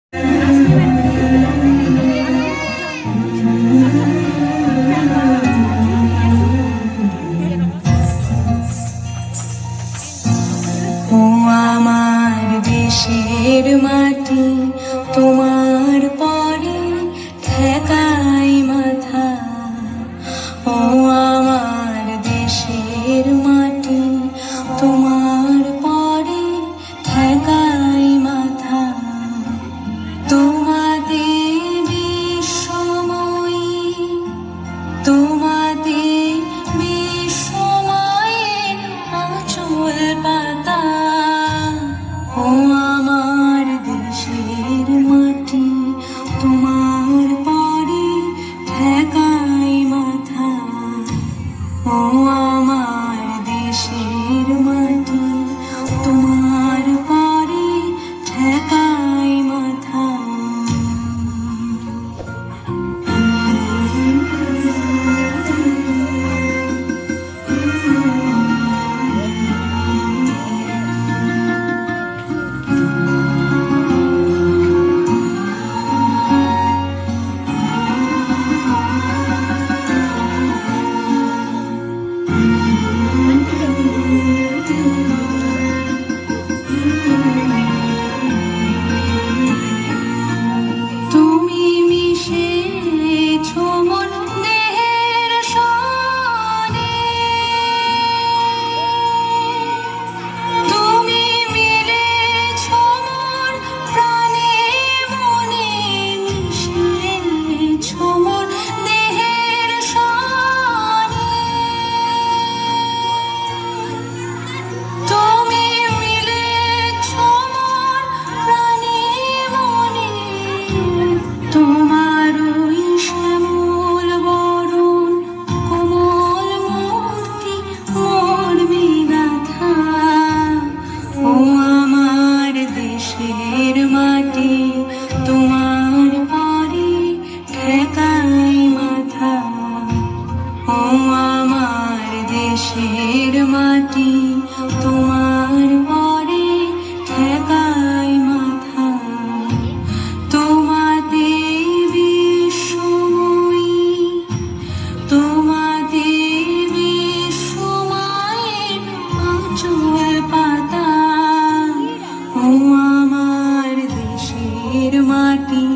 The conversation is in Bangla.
ও আমার দেশের মাটি, তোমার পরে ঠেকাই মাথা। ও আমার দেশের মাটি, তোমার পরে ঠেকাই মাথা। তোমাতে বিশ্বময়ী, তোমাতে বিশ্বময়ের আঁচল পাতা। ও আমার দেশের মাটি, তোমার পরে ঠেকাই মাথা। ও আমার দেশের মাটি, তোমার পরে ঠেকাই মাথা। তুমি মিশেছ মন দেহের সনে, তুমি মিলেছ মন প্রাণে মনে, মিশেছ মন দেহের সনে। তুমি মিলেছ মন প্রাণে মনে, তোমার ওই শ্যামল বরণ কোমল মূর্তি মর্মে গাথা। ও আমার দেশের মাটি, তোমার পরে ঠেকাই মাথা। ও আমার দেশের মাটি, তোমার পরে ঠেকাই মাথা। তোমাতে বিশ্বময়ী, তোমাতে বিশ্বময়ের আঁচল পাতা। ও আমার দেশের মাটি,